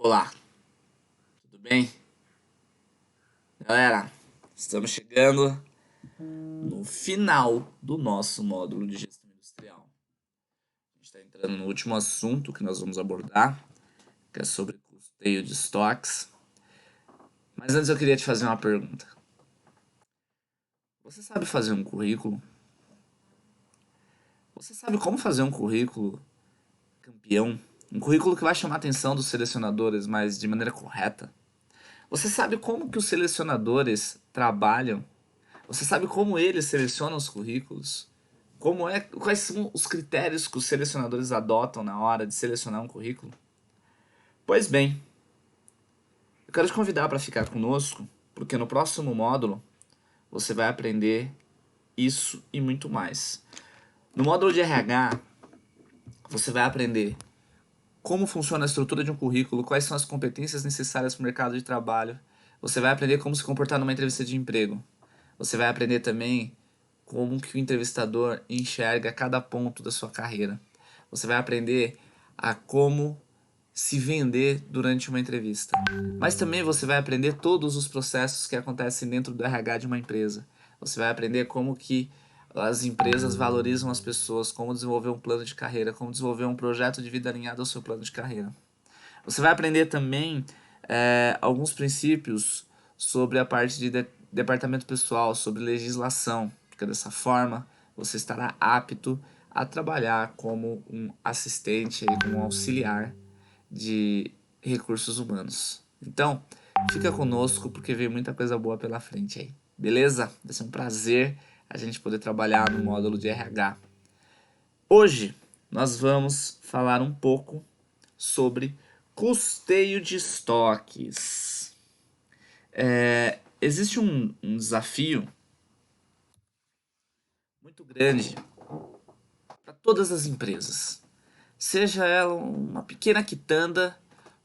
Olá, tudo bem? Galera, estamos chegando no final do nosso módulo de gestão industrial. A gente está entrando no último assunto que nós vamos abordar, que é sobre custeio de estoques. Mas antes eu queria te fazer uma pergunta. Você sabe fazer um currículo? Você sabe como fazer um currículo campeão? Um currículo que vai chamar a atenção dos selecionadores, mas de maneira correta? Você sabe como que os selecionadores trabalham? Você sabe como eles selecionam os currículos? Quais são os critérios que os selecionadores adotam na hora de selecionar um currículo? Pois bem, eu quero te convidar para ficar conosco, porque no próximo módulo você vai aprender isso e muito mais. No módulo de RH, você vai aprender como funciona a estrutura de um currículo, quais são as competências necessárias para o mercado de trabalho. Você vai aprender como se comportar numa entrevista de emprego. Você vai aprender também como que o entrevistador enxerga cada ponto da sua carreira. Você vai aprender a como se vender durante uma entrevista. Mas também você vai aprender todos os processos que acontecem dentro do RH de uma empresa. Você vai aprender como que as empresas valorizam as pessoas, como desenvolver um plano de carreira, como desenvolver um projeto de vida alinhado ao seu plano de carreira. Você vai aprender também alguns princípios sobre a parte de departamento pessoal, sobre legislação, porque dessa forma você estará apto a trabalhar como um assistente, como um auxiliar de recursos humanos. Então, fica conosco porque vem muita coisa boa pela frente aí. Beleza? Vai ser um prazer a gente poder trabalhar no módulo de RH. Hoje nós vamos falar um pouco sobre custeio de estoques. Existe um desafio muito grande para todas as empresas, seja ela uma pequena quitanda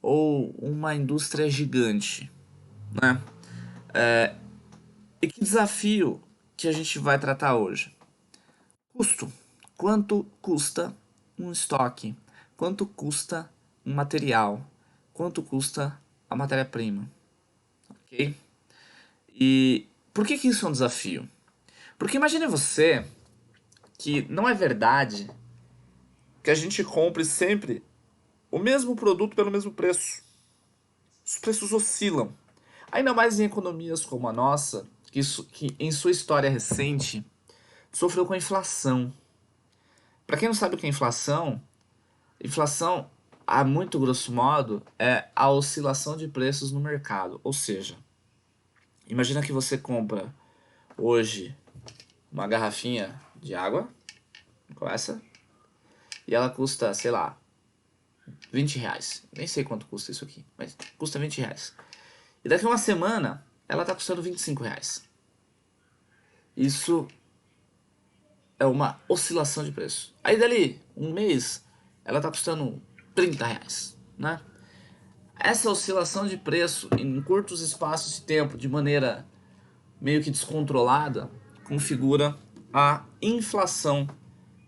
ou uma indústria gigante, né? E que desafio que a gente vai tratar hoje? Custo. Quanto custa um estoque? Quanto custa um material? Quanto custa a matéria-prima? Ok? E por que isso é um desafio? Porque imagine você que não é verdade que a gente compre sempre o mesmo produto pelo mesmo preço. Os preços oscilam. Ainda mais em economias como a nossa, que em sua história recente sofreu com a inflação. Para quem não sabe o que é inflação, a muito grosso modo, é a oscilação de preços no mercado. Ou seja, imagina que você compra hoje uma garrafinha de água, com essa, e ela custa, sei lá, R$ 20. Nem sei quanto custa isso aqui, mas custa R$ 20. E daqui a uma semana, ela tá custando R$ 25. Isso é uma oscilação de preço. Aí dali, um mês, ela tá custando R$ 30, né? Essa oscilação de preço em curtos espaços de tempo, de maneira meio que descontrolada, configura a inflação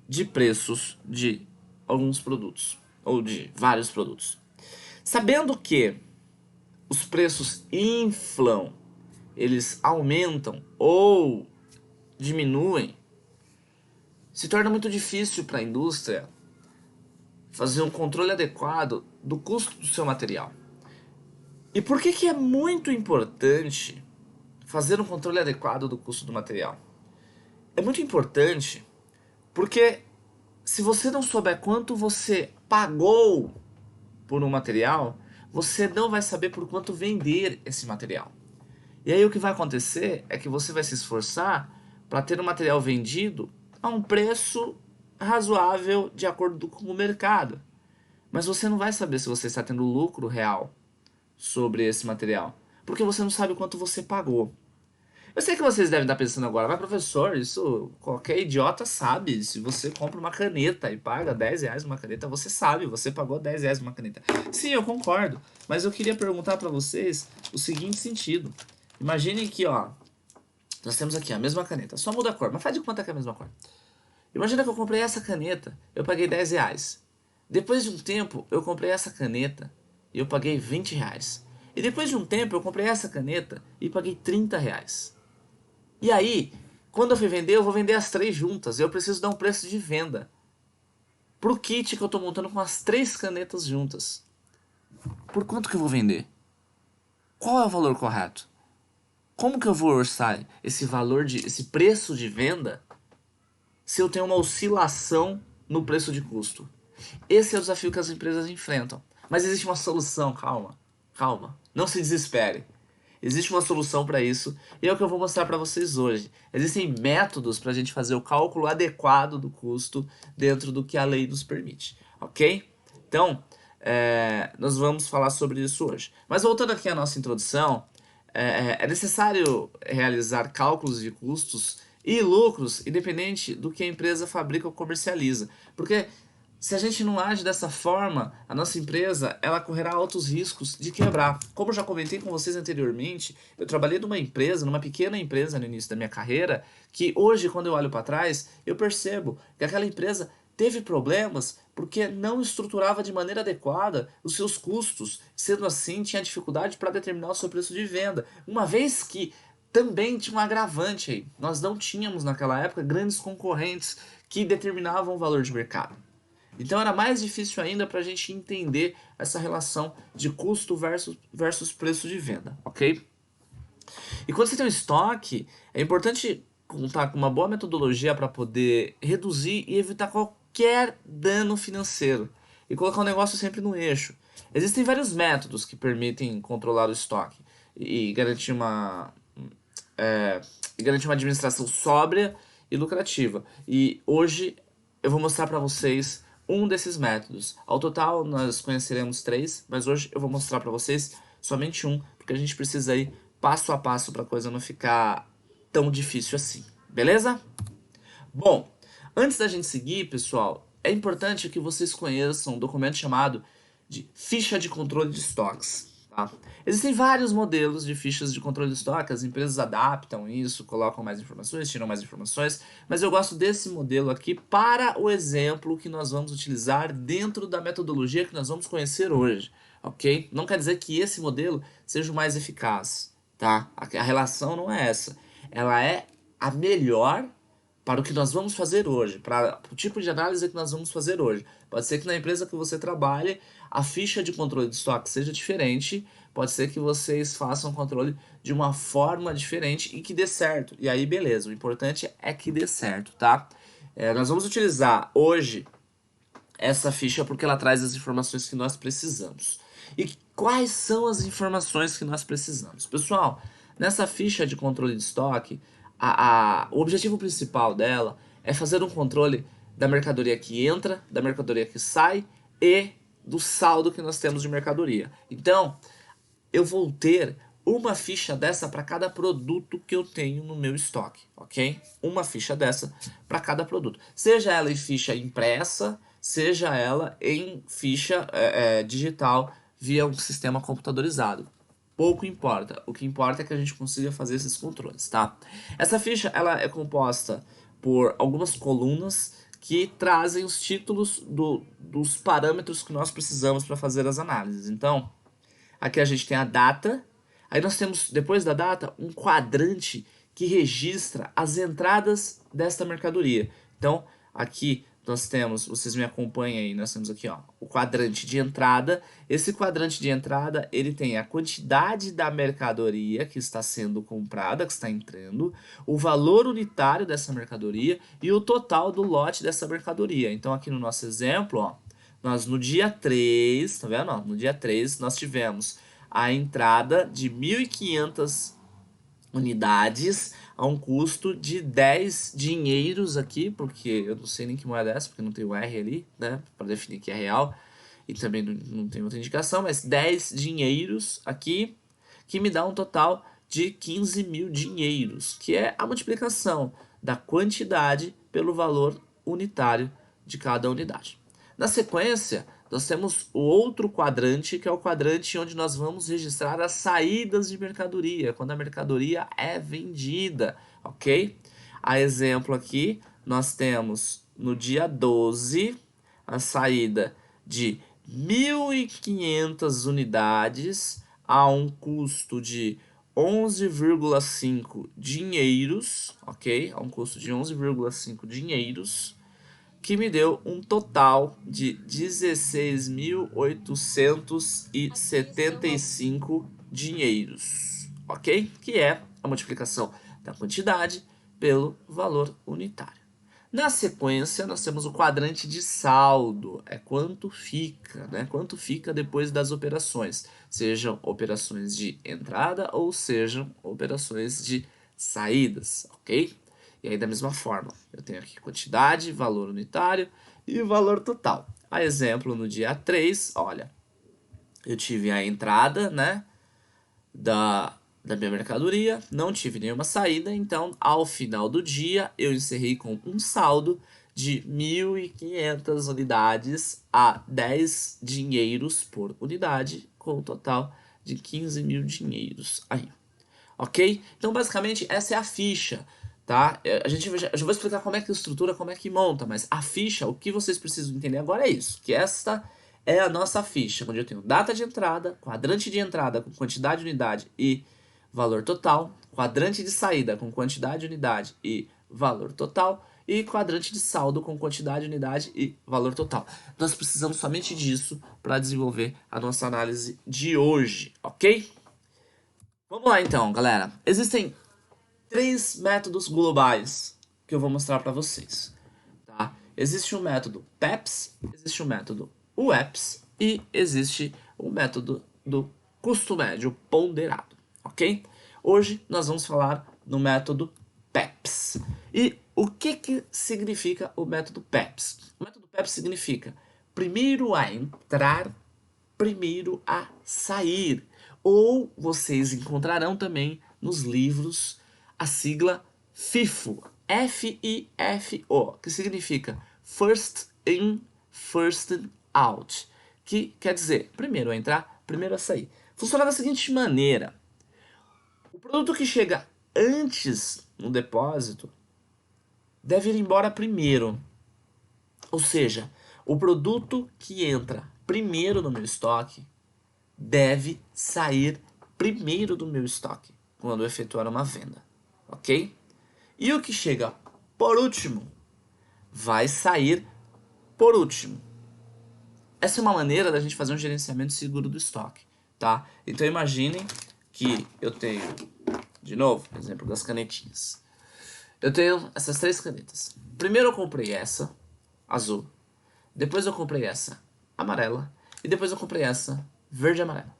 de preços de alguns produtos, ou de vários produtos. Sabendo que os preços inflam, eles aumentam ou diminuem, se torna muito difícil para a indústria fazer um controle adequado do custo do seu material. E por que é muito importante fazer um controle adequado do custo do material? É muito importante porque se você não souber quanto você pagou por um material, você não vai saber por quanto vender esse material. E aí o que vai acontecer é que você vai se esforçar para ter um material vendido a um preço razoável de acordo com o mercado. Mas você não vai saber se você está tendo lucro real sobre esse material, porque você não sabe quanto você pagou. Eu sei que vocês devem estar pensando agora, mas professor, isso qualquer idiota sabe. Se você compra uma caneta e paga R$ 10 numa caneta, você sabe, você pagou R$ 10 numa caneta. Sim, eu concordo, mas eu queria perguntar para vocês o seguinte sentido. Imaginem que, ó, nós temos aqui a mesma caneta, só muda a cor, mas faz de conta que é a mesma cor. Imagina que eu comprei essa caneta, eu paguei R$ 10. Depois de um tempo, eu comprei essa caneta e eu paguei R$ 20. E depois de um tempo eu comprei essa caneta e paguei R$ 30. E aí, quando eu fui vender, eu vou vender as três juntas. E eu preciso dar um preço de venda pro kit que eu tô montando com as três canetas juntas. Por quanto que eu vou vender? Qual é o valor correto? Como que eu vou orçar esse preço de venda se eu tenho uma oscilação no preço de custo? Esse é o desafio que as empresas enfrentam. Mas existe uma solução, calma, calma. Não se desespere. Existe uma solução para isso e é o que eu vou mostrar para vocês hoje. Existem métodos para a gente fazer o cálculo adequado do custo dentro do que a lei nos permite, ok? Então, nós vamos falar sobre isso hoje. Mas voltando aqui à nossa introdução, é necessário realizar cálculos de custos e lucros independente do que a empresa fabrica ou comercializa, porque se a gente não age dessa forma, a nossa empresa ela correrá altos riscos de quebrar. Como eu já comentei com vocês anteriormente, eu trabalhei numa pequena empresa no início da minha carreira, que hoje, quando eu olho para trás, eu percebo que aquela empresa teve problemas porque não estruturava de maneira adequada os seus custos. Sendo assim, tinha dificuldade para determinar o seu preço de venda. Uma vez que também tinha um agravante aí. Nós não tínhamos naquela época grandes concorrentes que determinavam o valor de mercado. Então era mais difícil ainda para a gente entender essa relação de custo versus preço de venda, ok? E quando você tem um estoque, é importante contar com uma boa metodologia para poder reduzir e evitar qualquer dano financeiro e colocar o negócio sempre no eixo. Existem vários métodos que permitem controlar o estoque e garantir uma administração sóbria e lucrativa. E hoje eu vou mostrar para vocês um desses métodos. Ao total nós conheceremos três, mas hoje eu vou mostrar para vocês somente um, porque a gente precisa ir passo a passo para a coisa não ficar tão difícil assim. Beleza? Bom, antes da gente seguir, pessoal, é importante que vocês conheçam um documento chamado de ficha de controle de estoques. Tá? Existem vários modelos de fichas de controle de estoque, as empresas adaptam isso, colocam mais informações, tiram mais informações, mas eu gosto desse modelo aqui para o exemplo que nós vamos utilizar dentro da metodologia que nós vamos conhecer hoje, ok? Não quer dizer que esse modelo seja o mais eficaz, tá? A relação não é essa, ela é a melhor para o que nós vamos fazer hoje, para o tipo de análise que nós vamos fazer hoje. Pode ser que na empresa que você trabalhe, a ficha de controle de estoque seja diferente, pode ser que vocês façam o controle de uma forma diferente e que dê certo. E aí, beleza, o importante é que dê certo, tá? Nós vamos utilizar hoje essa ficha porque ela traz as informações que nós precisamos. E quais são as informações que nós precisamos? Pessoal, nessa ficha de controle de estoque, o objetivo principal dela é fazer um controle da mercadoria que entra, da mercadoria que sai e do saldo que nós temos de mercadoria. Então, eu vou ter uma ficha dessa para cada produto que eu tenho no meu estoque, ok? Uma ficha dessa para cada produto. Seja ela em ficha impressa, seja ela em ficha digital via um sistema computadorizado. Pouco importa. O que importa é que a gente consiga fazer esses controles, tá? Essa ficha ela é composta por algumas colunas que trazem os títulos dos parâmetros que nós precisamos para fazer as análises. Então, aqui a gente tem a data, aí nós temos, depois da data, um quadrante que registra as entradas desta mercadoria. Então, aqui nós temos, vocês me acompanham aí, nós temos aqui ó, o quadrante de entrada. Esse quadrante de entrada, ele tem a quantidade da mercadoria que está sendo comprada, que está entrando, o valor unitário dessa mercadoria e o total do lote dessa mercadoria. Então, aqui no nosso exemplo, ó, nós no dia 3, tá vendo? No dia 3 nós tivemos a entrada de 1.500 unidades a um custo de 10 dinheiros aqui, porque eu não sei nem que moeda é essa, porque não tem o R ali, né, para definir que é real, e também não tem outra indicação, mas 10 dinheiros aqui, que me dá um total de 15 mil dinheiros, que é a multiplicação da quantidade pelo valor unitário de cada unidade. Na sequência, nós temos o outro quadrante, que é o quadrante onde nós vamos registrar as saídas de mercadoria, quando a mercadoria é vendida, ok? A exemplo aqui, nós temos no dia 12 a saída de 1.500 unidades a um custo de 11,5 dinheiros, ok? A um custo de 11,5 dinheiros, que me deu um total de 16.875 dinheiros, ok? Que é a multiplicação da quantidade pelo valor unitário. Na sequência, nós temos o quadrante de saldo, é quanto fica, né? Quanto fica depois das operações, sejam operações de entrada ou sejam operações de saídas, ok? E aí da mesma forma, eu tenho aqui quantidade, valor unitário e valor total. A exemplo, no dia 3, olha, eu tive a entrada, né, da minha mercadoria, não tive nenhuma saída, então ao final do dia eu encerrei com um saldo de 1.500 unidades a 10 dinheiros por unidade, com um total de 15.000 dinheiros aí, ok? Então basicamente essa é a ficha, tá? A gente eu já vou explicar como é que estrutura, como é que monta, mas a ficha, o que vocês precisam entender agora é isso, que esta é a nossa ficha, onde eu tenho data de entrada, quadrante de entrada com quantidade de unidade e valor total, quadrante de saída com quantidade de unidade e valor total, e quadrante de saldo com quantidade de unidade e valor total. Nós precisamos somente disso para desenvolver a nossa análise de hoje, ok? Vamos lá então, galera. Existem 3 métodos globais que eu vou mostrar para vocês, tá? Existe o método PEPS, existe o método UEPS e existe o método do custo médio ponderado, ok? Hoje nós vamos falar do método PEPS. E o que significa o método PEPS? O método PEPS significa primeiro a entrar, primeiro a sair. Ou vocês encontrarão também nos livros a sigla FIFO, F-I-F-O, que significa First In, First Out, que quer dizer primeiro a entrar, primeiro a sair. Funciona da seguinte maneira: o produto que chega antes no depósito deve ir embora primeiro. Ou seja, o produto que entra primeiro no meu estoque deve sair primeiro do meu estoque quando eu efetuar uma venda, ok? E o que chega por último vai sair por último. Essa é uma maneira da gente fazer um gerenciamento seguro do estoque, tá? Então imaginem que eu tenho, de novo, exemplo das canetinhas. Eu tenho essas 3 canetas. Primeiro eu comprei essa, azul. Depois eu comprei essa, amarela. E depois eu comprei essa, verde e amarela.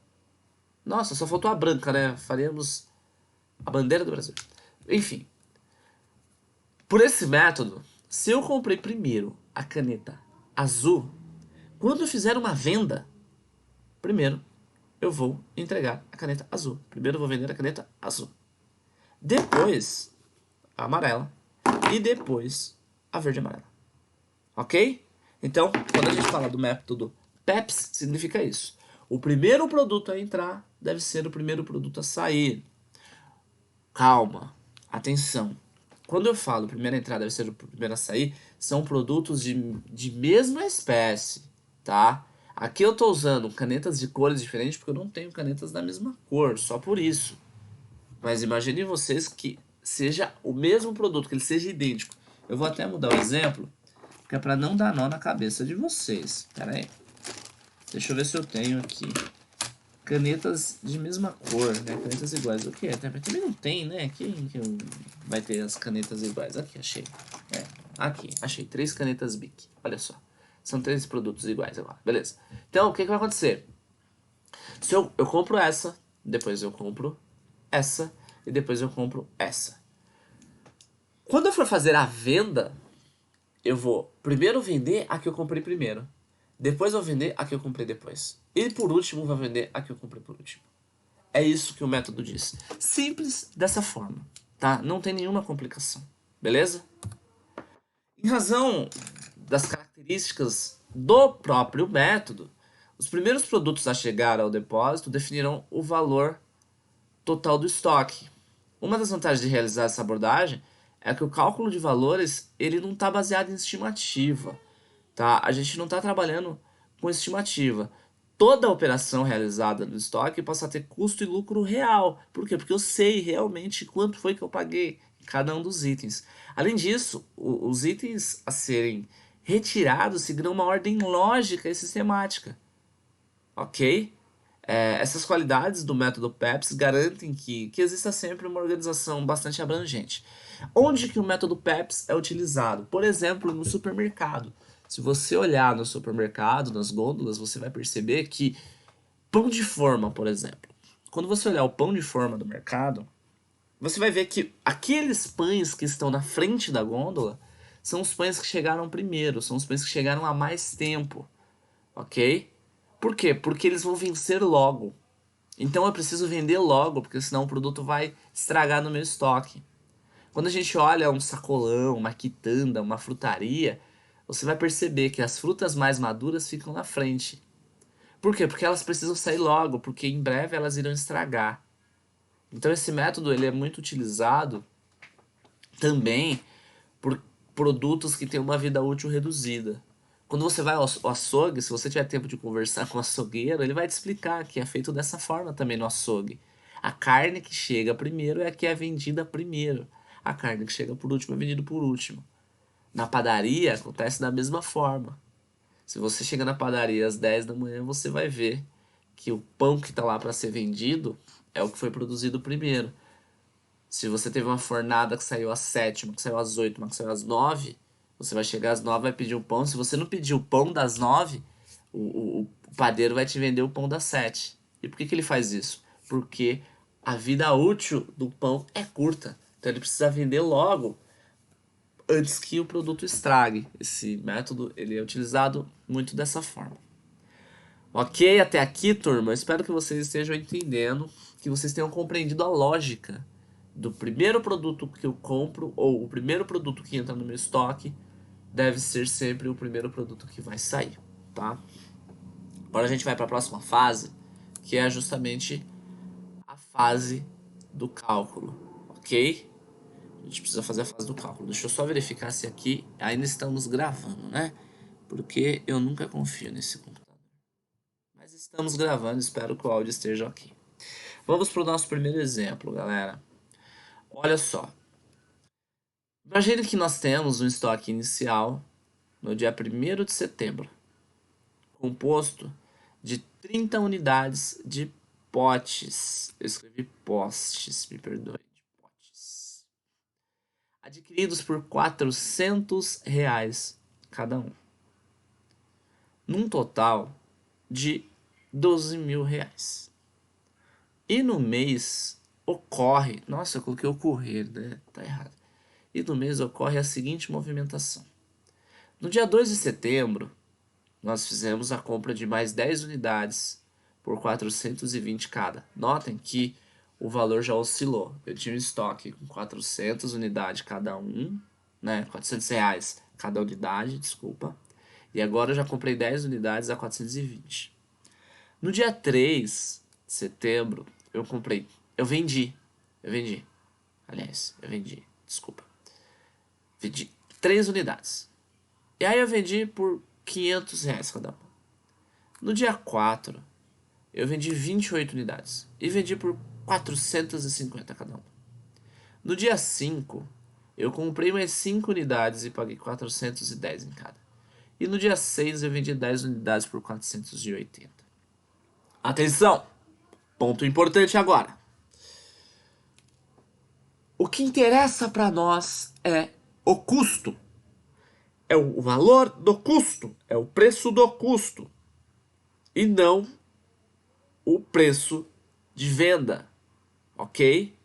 Nossa, só faltou a branca, né? Faríamos a bandeira do Brasil. Enfim, por esse método, se eu comprei primeiro a caneta azul, quando eu fizer uma venda, primeiro eu vou entregar a caneta azul. Primeiro eu vou vender a caneta azul. Depois a amarela. E depois a verde e amarela. Ok? Então, quando a gente fala do método PEPS, significa isso. O primeiro produto a entrar deve ser o primeiro produto a sair. Calma, atenção. Quando eu falo primeira entrada deve ser o primeiro a sair, são produtos de mesma espécie, tá? Aqui eu tô usando canetas de cores diferentes porque eu não tenho canetas da mesma cor, só por isso. Mas imagine vocês que seja o mesmo produto, que ele seja idêntico. Eu vou até mudar o exemplo, que é para não dar nó na cabeça de vocês. Pera aí. Deixa eu ver se eu tenho aqui canetas de mesma cor, né? Canetas iguais. O que é? Também não tem, né? Quem que vai ter as canetas iguais? Aqui, achei. Aqui, achei 3 canetas Bic. Olha só. São 3 produtos iguais agora. Beleza. Então, o que vai acontecer? Se eu compro essa, depois eu compro essa e depois eu compro essa. Quando eu for fazer a venda, eu vou primeiro vender a que eu comprei primeiro. Depois eu vou vender a que eu comprei depois. E por último, vou vender a que eu comprei por último. É isso que o método diz. Simples dessa forma, tá? Não tem nenhuma complicação, beleza? Em razão das características do próprio método, os primeiros produtos a chegar ao depósito definirão o valor total do estoque. Uma das vantagens de realizar essa abordagem é que o cálculo de valores ele não está baseado em estimativa, tá? A gente não está trabalhando com estimativa. Toda operação realizada no estoque passa a ter custo e lucro real. Por quê? Porque eu sei realmente quanto foi que eu paguei em cada um dos itens. Além disso, os itens a serem retirados seguirão uma ordem lógica e sistemática. Ok? Essas qualidades do método PEPS garantem que exista sempre uma organização bastante abrangente. Onde que o método PEPS é utilizado? Por exemplo, no supermercado. Se você olhar no supermercado, nas gôndolas, você vai perceber que pão de forma, por exemplo. Quando você olhar o pão de forma do mercado, você vai ver que aqueles pães que estão na frente da gôndola são os pães que chegaram primeiro, são os pães que chegaram há mais tempo, ok? Por quê? Porque eles vão vencer logo. Então eu preciso vender logo, porque senão o produto vai estragar no meu estoque. Quando a gente olha um sacolão, uma quitanda, uma frutaria, você vai perceber que as frutas mais maduras ficam na frente. Por quê? Porque elas precisam sair logo, porque em breve elas irão estragar. Então esse método ele é muito utilizado também por produtos que têm uma vida útil reduzida. Quando você vai ao açougue, se você tiver tempo de conversar com o açougueiro, ele vai te explicar que é feito dessa forma também no açougue. A carne que chega primeiro é a que é vendida primeiro. A carne que chega por último é vendida por último. Na padaria acontece da mesma forma. Se você chega na padaria às 10 da manhã, você vai ver que o pão que está lá para ser vendido é o que foi produzido primeiro. Se você teve uma fornada que saiu às 7, uma que saiu às 8, uma que saiu às 9, você vai chegar às 9 e vai pedir o pão. Se você não pedir o pão das 9, o padeiro vai te vender o pão das 7. E por que ele faz isso? Porque a vida útil do pão é curta. Então ele precisa vender logo antes que o produto estrague. Esse método ele é utilizado muito dessa forma. Ok, até aqui, turma. Eu espero que vocês estejam entendendo, que vocês tenham compreendido a lógica do primeiro produto que eu compro ou o primeiro produto que entra no meu estoque deve ser sempre o primeiro produto que vai sair, tá? Agora a gente vai para a próxima fase, que é justamente a fase do cálculo, ok? A gente precisa fazer a fase do cálculo. Deixa eu só verificar se aqui ainda estamos gravando, né? Porque eu nunca confio nesse computador. Mas estamos gravando, espero que o áudio esteja ok. Vamos para o nosso primeiro exemplo, galera. Olha só. Imagine que nós temos um estoque inicial no dia 1º de setembro, composto de 30 unidades de potes. Eu escrevi postes, me perdoe. De potes. Adquiridos por R$ 400 cada um. Num total de R$ 12.000. E no mês ocorre... Nossa, eu coloquei ocorrer, né? Tá errado. E no mês ocorre a seguinte movimentação. No dia 2 de setembro, nós fizemos a compra de mais 10 unidades por 420 cada. Notem que o valor já oscilou. Eu tinha um estoque com 400 unidades cada um, né? R$ 400 cada unidade, desculpa. E agora eu já comprei 10 unidades a 420. No dia 3 de setembro, eu vendi, desculpa. Vendi 3 unidades. E aí eu vendi por R$ 500 cada uma. No dia 4, eu vendi 28 unidades. E vendi por 450 cada uma. No dia 5, eu comprei mais 5 unidades e paguei 410 em cada. E no dia 6, eu vendi 10 unidades por 480. Atenção! Ponto importante agora. O que interessa para nós é o custo. É o valor do custo, é o preço do custo. E não o preço de venda, ok?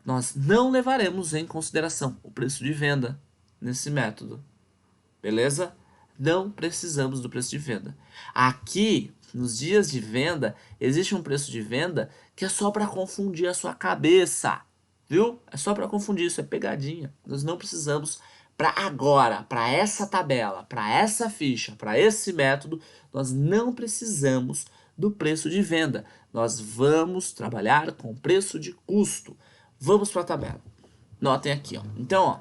Nós não levaremos em consideração o preço de venda nesse método, beleza? Não precisamos do preço de venda. Aqui, nos dias de venda, existe um preço de venda que é só para confundir a sua cabeça, viu? É só para confundir, isso é pegadinha. Nós não precisamos para agora, para essa tabela, para essa ficha, para esse método, nós não precisamos do preço de venda. Nós vamos trabalhar com preço de custo. Vamos para a tabela. Notem aqui, ó. Então, ó,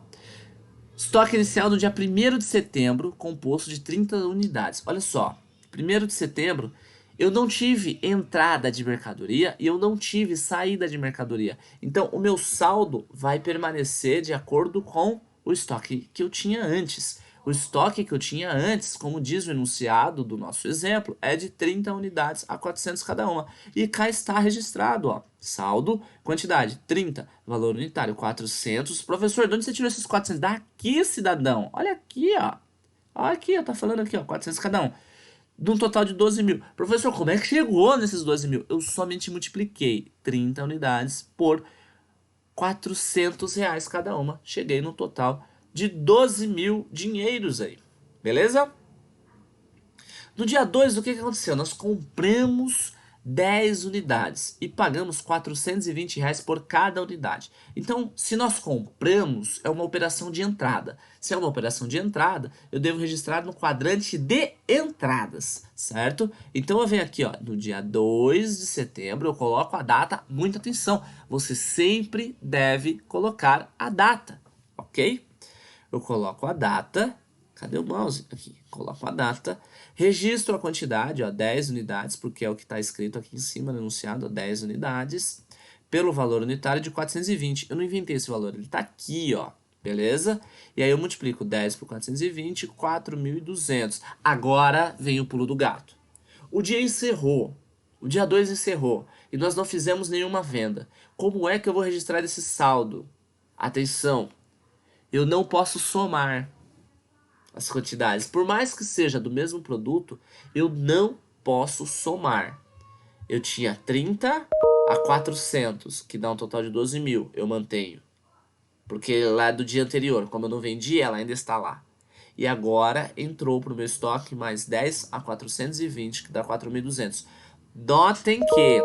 estoque inicial no dia 1º de setembro, composto de 30 unidades. Olha só, 1º de setembro, eu não tive entrada de mercadoria e eu não tive saída de mercadoria. Então, o meu saldo vai permanecer de acordo com o estoque que eu tinha antes. O estoque que eu tinha antes, como diz o enunciado do nosso exemplo, é de 30 unidades a 400 cada uma. E cá está registrado, ó, saldo, quantidade, 30, valor unitário, 400. Professor, de onde você tirou esses 400? Daqui, cidadão. Olha aqui, ó. Olha aqui, ó, tá falando aqui, ó, 400 cada um. De um total de 12 mil. Professor, como é que chegou nesses 12 mil? Eu somente multipliquei 30 unidades por 400 reais cada uma. Cheguei no total de 12 mil dinheiros aí. Beleza? No dia 2, o que aconteceu? Nós compramos 10 unidades e pagamos 420 reais por cada unidade. Então, se nós compramos, é uma operação de entrada. Se é uma operação de entrada, eu devo registrar no quadrante de entradas, certo? Então, eu venho aqui, ó, no dia 2 de setembro, eu coloco a data. Muita atenção, você sempre deve colocar a data, ok? Eu coloco a data. Cadê o mouse? Aqui. Coloco a data. Registro a quantidade, ó, 10 unidades, porque é o que está escrito aqui em cima no enunciado, ó, 10 unidades, pelo valor unitário de 420. Eu não inventei esse valor, ele está aqui, ó. Beleza? E aí eu multiplico 10 por 420, 4.200. Agora vem o pulo do gato. O dia encerrou. O dia 2 encerrou. E nós não fizemos nenhuma venda. Como é que eu vou registrar esse saldo? Atenção! Eu não posso somar as quantidades. Por mais que seja do mesmo produto, eu não posso somar. Eu tinha 30 a 400, que dá um total de 12 mil. Eu mantenho. Porque lá é do dia anterior. Como eu não vendi, ela ainda está lá. E agora entrou para o meu estoque mais 10 a 420, que dá 4.200. Notem que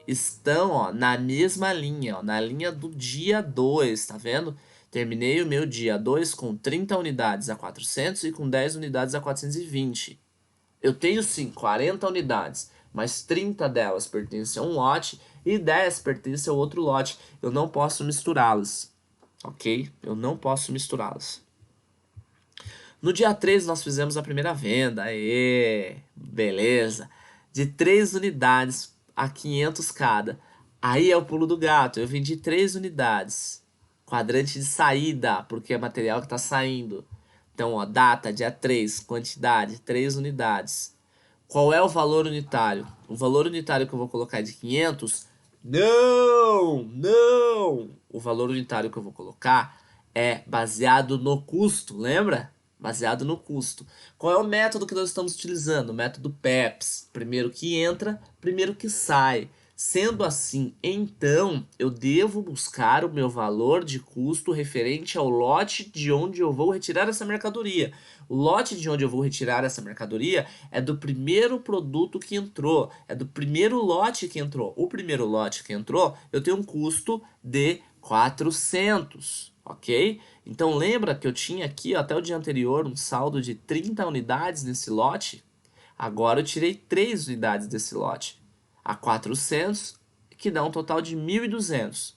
estão, ó, na mesma linha, ó, na linha do dia 2, tá vendo? Terminei o meu dia 2 com 30 unidades a 400 e com 10 unidades a 420. Eu tenho sim 40 unidades, mas 30 delas pertencem a um lote e 10 pertencem a outro lote. Eu não posso misturá-las, ok? Eu não posso misturá-las. No dia 3 nós fizemos a primeira venda, aê, beleza, de 3 unidades a 500 cada. Aí é o pulo do gato, eu vendi 3 unidades, quadrante de saída, porque é material que está saindo. Então, ó, data, dia 3, quantidade, 3 unidades. Qual é o valor unitário? O valor unitário que eu vou colocar é de 500? Não, não! O valor unitário que eu vou colocar é baseado no custo, lembra? Baseado no custo. Qual é o método que nós estamos utilizando? O método PEPS. Primeiro que entra, primeiro que sai. Sendo assim, então, eu devo buscar o meu valor de custo referente ao lote de onde eu vou retirar essa mercadoria. O lote de onde eu vou retirar essa mercadoria é do primeiro produto que entrou, é do primeiro lote que entrou. O primeiro lote que entrou, eu tenho um custo de 400, ok? Então lembra que eu tinha aqui até o dia anterior um saldo de 30 unidades nesse lote? Agora eu tirei 3 unidades desse lote a 400, que dá um total de 1.200.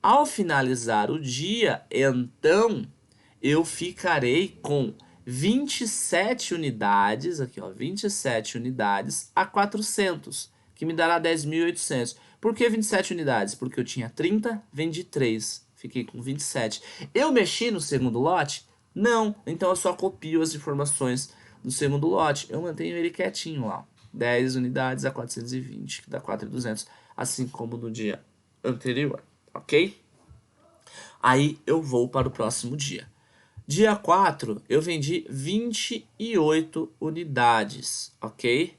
Ao finalizar o dia, então, eu ficarei com 27 unidades, aqui ó, 27 unidades a 400, que me dará 10.800. Por que 27 unidades? Porque eu tinha 30, vendi 3, fiquei com 27. Eu mexi no segundo lote? Não, então eu só copio as informações do segundo lote, eu mantenho ele quietinho lá. 10 unidades a 420, que dá 4.200, assim como no dia anterior, ok? Aí eu vou para o próximo dia. Dia 4, eu vendi 28 unidades, ok?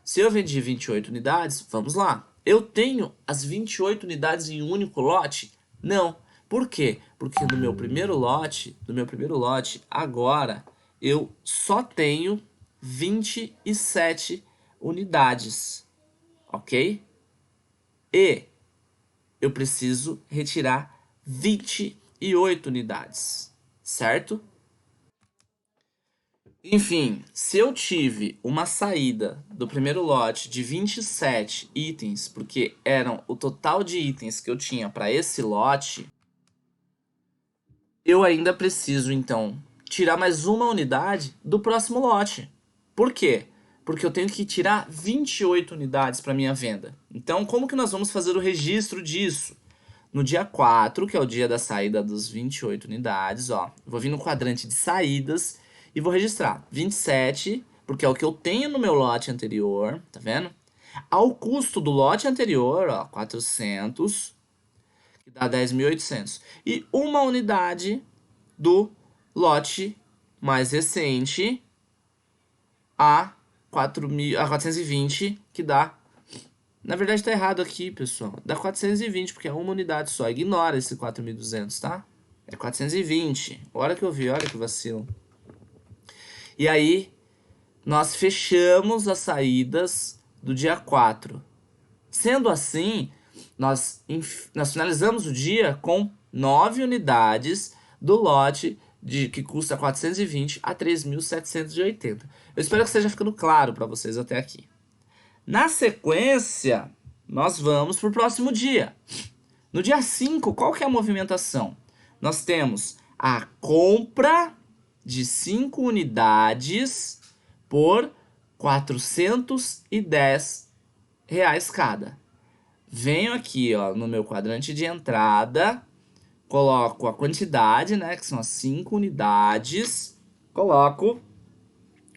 Se eu vendi 28 unidades, vamos lá. Eu tenho as 28 unidades em um único lote? Não. Por quê? Porque no meu primeiro lote, agora eu só tenho 27 unidades, ok? E eu preciso retirar 28 unidades, certo? Enfim, se eu tive uma saída do primeiro lote de 27 itens, porque eram o total de itens que eu tinha para esse lote, eu ainda preciso, então, tirar mais uma unidade do próximo lote. Por quê? porque eu tenho que tirar 28 unidades para minha venda. Então, como que nós vamos fazer o registro disso? No dia 4, que é o dia da saída dos 28 unidades, ó, vou vir no quadrante de saídas e vou registrar 27, porque é o que eu tenho no meu lote anterior, tá vendo? Ao custo do lote anterior, ó, 400, que dá 10.800. E uma unidade do lote mais recente a 420, que dá... Na verdade tá errado aqui, pessoal. Dá 420, porque é uma unidade só. Ignora esse 4.200, tá? É 420. Olha que eu vi, olha que vacilo. E aí, nós fechamos as saídas do dia 4. Sendo assim, nós finalizamos o dia com 9 unidades do lote que custa 420 a 3.780. Eu espero que esteja ficando claro para vocês até aqui. Na sequência, nós vamos para o próximo dia. No dia 5, qual que é a movimentação? Nós temos a compra de 5 unidades por 410 reais cada. Venho aqui, ó, no meu quadrante de entrada, coloco a quantidade, né, que são as 5 unidades, coloco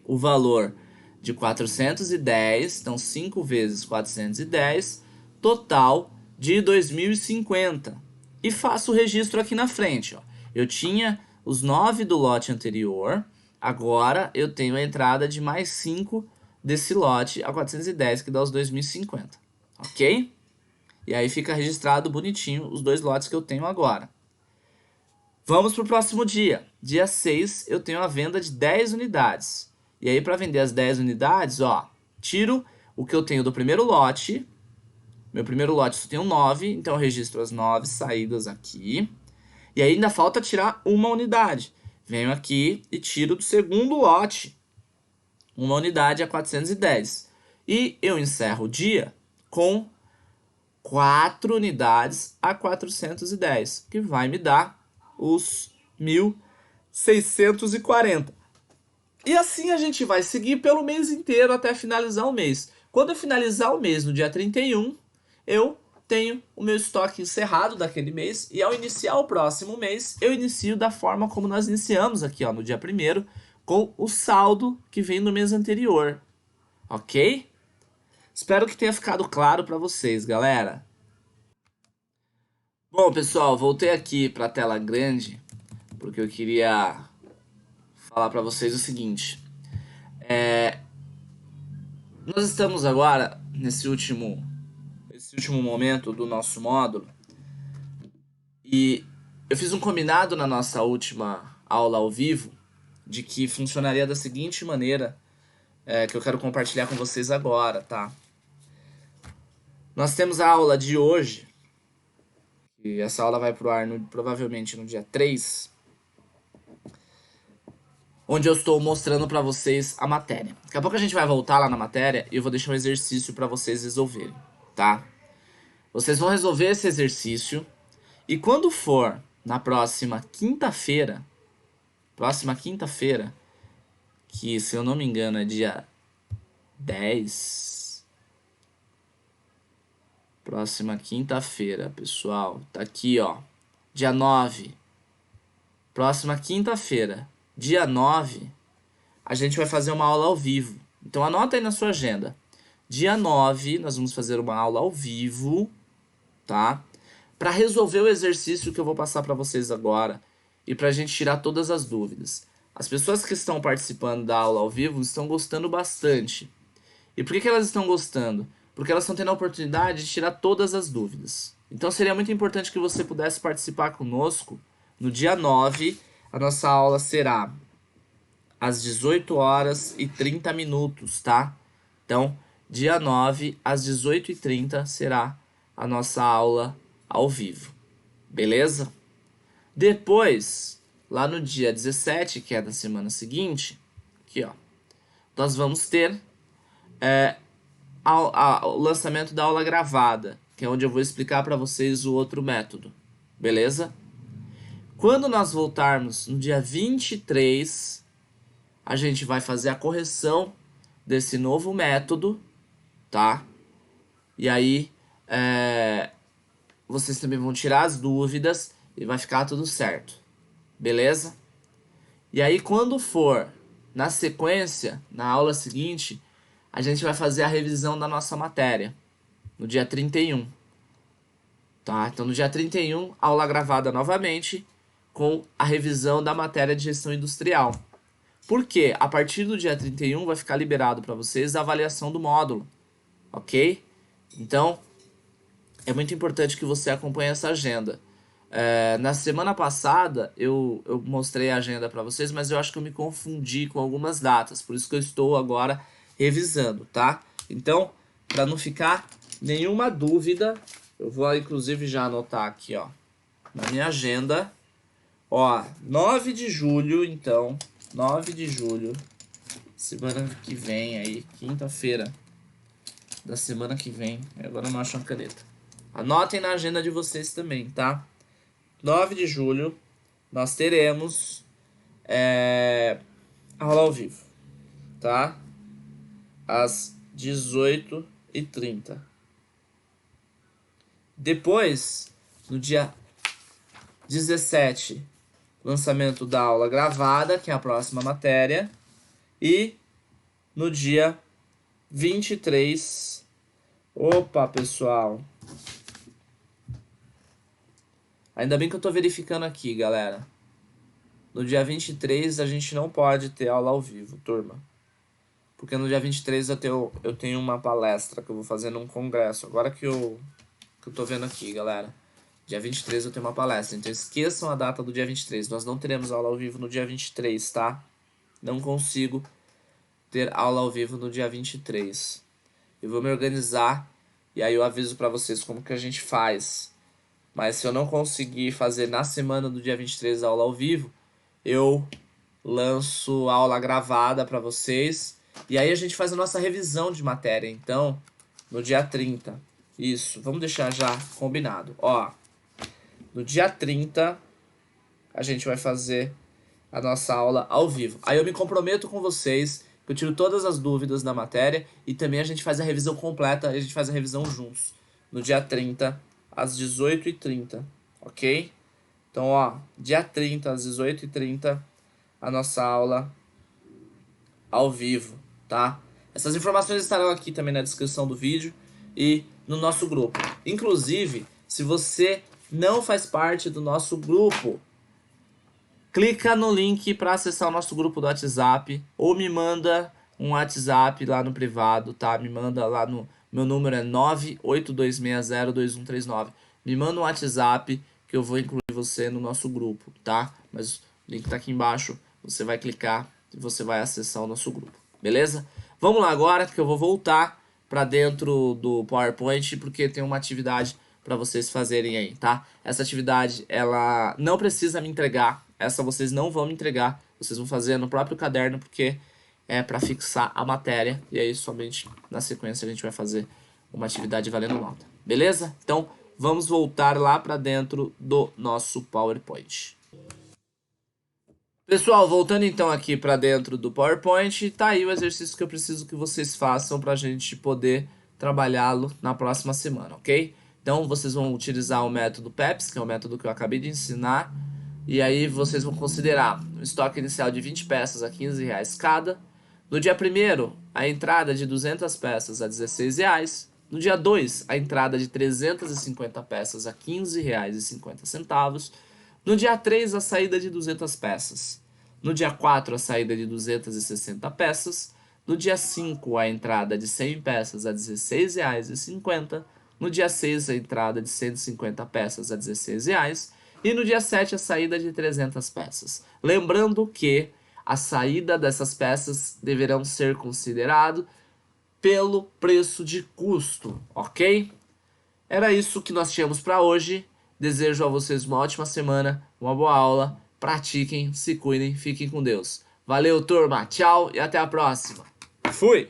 o valor de 410, então 5 vezes 410, total de 2.050. E faço o registro aqui na frente, ó. Eu tinha os 9 do lote anterior, agora eu tenho a entrada de mais 5 desse lote a 410, que dá os 2.050, ok? E aí fica registrado bonitinho os dois lotes que eu tenho agora. Vamos para o próximo dia. Dia 6, eu tenho a venda de 10 unidades. E aí, para vender as 10 unidades, ó, tiro o que eu tenho do primeiro lote. Meu primeiro lote só tenho 9, então eu registro as 9 saídas aqui. E aí ainda falta tirar uma unidade. Venho aqui e tiro do segundo lote uma unidade a 410. E eu encerro o dia com 4 unidades a 410, que vai me dar os 1.640. E assim a gente vai seguir pelo mês inteiro até finalizar o mês. Quando eu finalizar o mês no dia 31, eu tenho o meu estoque encerrado daquele mês. E ao iniciar o próximo mês, eu inicio da forma como nós iniciamos aqui, ó, no dia 1º, com o saldo que vem do mês anterior. Ok? Espero que tenha ficado claro para vocês, galera. Bom, pessoal, voltei aqui para a tela grande porque eu queria falar para vocês o seguinte. Nós estamos agora nesse último momento do nosso módulo e eu fiz um combinado na nossa última aula ao vivo de que funcionaria da seguinte maneira, que eu quero compartilhar com vocês agora, tá? Nós temos a aula de hoje, e essa aula vai pro ar provavelmente no dia 3, onde eu estou mostrando para vocês a matéria. Daqui a pouco a gente vai voltar lá na matéria e eu vou deixar um exercício para vocês resolverem, tá? Vocês vão resolver esse exercício e quando for na próxima quinta-feira, que se eu não me engano é dia 10, próxima quinta-feira, pessoal, tá aqui, ó, dia 9, próxima quinta-feira, dia 9, a gente vai fazer uma aula ao vivo. Então anota aí na sua agenda. Dia 9, nós vamos fazer uma aula ao vivo, tá? Para resolver o exercício que eu vou passar para vocês agora e para a gente tirar todas as dúvidas. As pessoas que estão participando da aula ao vivo estão gostando bastante. E por que elas estão gostando? Porque elas estão tendo a oportunidade de tirar todas as dúvidas. Então seria muito importante que você pudesse participar conosco no dia 9. A nossa aula será às 18h30, tá? Então, dia 9, às 18h30, será a nossa aula ao vivo. Beleza? Depois, lá no dia 17, que é da semana seguinte, aqui, ó, nós vamos ter o lançamento da aula gravada, que é onde eu vou explicar para vocês o outro método. Beleza? Quando nós voltarmos no dia 23, a gente vai fazer a correção desse novo método, tá? E aí, vocês também vão tirar as dúvidas e vai ficar tudo certo, beleza? E aí, quando for na sequência, na aula seguinte, a gente vai fazer a revisão da nossa matéria, no dia 31, tá? Então, no dia 31, aula gravada novamente, com a revisão da matéria de gestão industrial. Porque a partir do dia 31 vai ficar liberado para vocês a avaliação do módulo, ok? Então, é muito importante que você acompanhe essa agenda. Na semana passada eu mostrei a agenda para vocês, mas eu acho que eu me confundi com algumas datas, por isso que eu estou agora revisando, tá? Então, para não ficar nenhuma dúvida, eu vou inclusive já anotar aqui, ó, na minha agenda, ó, 9 de julho, então, 9 de julho, semana que vem aí, quinta-feira da semana que vem, agora eu não acho uma caneta. Anotem na agenda de vocês também, tá? 9 de julho, nós teremos aula ao vivo, tá? Às 18h30. Depois, no dia 17, lançamento da aula gravada, que é a próxima matéria. E no dia 23... Opa, pessoal! Ainda bem que eu tô verificando aqui, galera. No dia 23 a gente não pode ter aula ao vivo, turma. Porque no dia 23 eu tenho uma palestra que eu vou fazer num congresso. Agora que eu tô vendo aqui, galera. Dia 23 eu tenho uma palestra. Então esqueçam a data do dia 23. Nós não teremos aula ao vivo no dia 23, tá? Não consigo ter aula ao vivo no dia 23. Eu vou me organizar e aí eu aviso pra vocês como que a gente faz. Mas se eu não conseguir fazer na semana do dia 23 a aula ao vivo, eu lanço aula gravada para vocês. E aí a gente faz a nossa revisão de matéria. Então, no dia 30. Isso, vamos deixar já combinado. Ó, no dia 30, a gente vai fazer a nossa aula ao vivo. Aí eu me comprometo com vocês, que eu tiro todas as dúvidas da matéria. E também a gente faz a revisão completa, a gente faz a revisão juntos. No dia 30, às 18h30, ok? Então, ó, dia 30, às 18h30, a nossa aula ao vivo, tá? Essas informações estarão aqui também na descrição do vídeo e no nosso grupo. Inclusive, se você não faz parte do nosso grupo, clica no link para acessar o nosso grupo do WhatsApp ou me manda um WhatsApp lá no privado, tá? Me manda lá no... Meu número é 982602139. Me manda um WhatsApp que eu vou incluir você no nosso grupo, tá? Mas o link tá aqui embaixo, você vai clicar e você vai acessar o nosso grupo, beleza? Vamos lá agora que eu vou voltar para dentro do PowerPoint porque tem uma atividade para vocês fazerem aí, tá? Essa atividade, ela não precisa me entregar, essa vocês não vão me entregar, vocês vão fazer no próprio caderno porque é para fixar a matéria e aí somente na sequência a gente vai fazer uma atividade valendo nota, beleza? Então vamos voltar lá para dentro do nosso PowerPoint. Pessoal, voltando então aqui para dentro do PowerPoint, tá aí o exercício que eu preciso que vocês façam para a gente poder trabalhá-lo na próxima semana, ok? Então vocês vão utilizar o método PEPS, que é o método que eu acabei de ensinar, e aí vocês vão considerar um estoque inicial de 20 peças a R$15 cada. No dia 1º, a entrada de 200 peças a R$16. No dia 2, a entrada de 350 peças a R$15,50. No dia 3, a saída de 200 peças. No dia 4, a saída de 260 peças. No dia 5, a entrada de 100 peças a R$16,50. No dia 6, a entrada de 150 peças a R$16. E no dia 7, a saída de 300 peças. Lembrando que a saída dessas peças deverão ser considerado pelo preço de custo, ok? Era isso que nós tínhamos para hoje. Desejo a vocês uma ótima semana, uma boa aula. Pratiquem, se cuidem, fiquem com Deus. Valeu, turma. Tchau e até a próxima. Fui!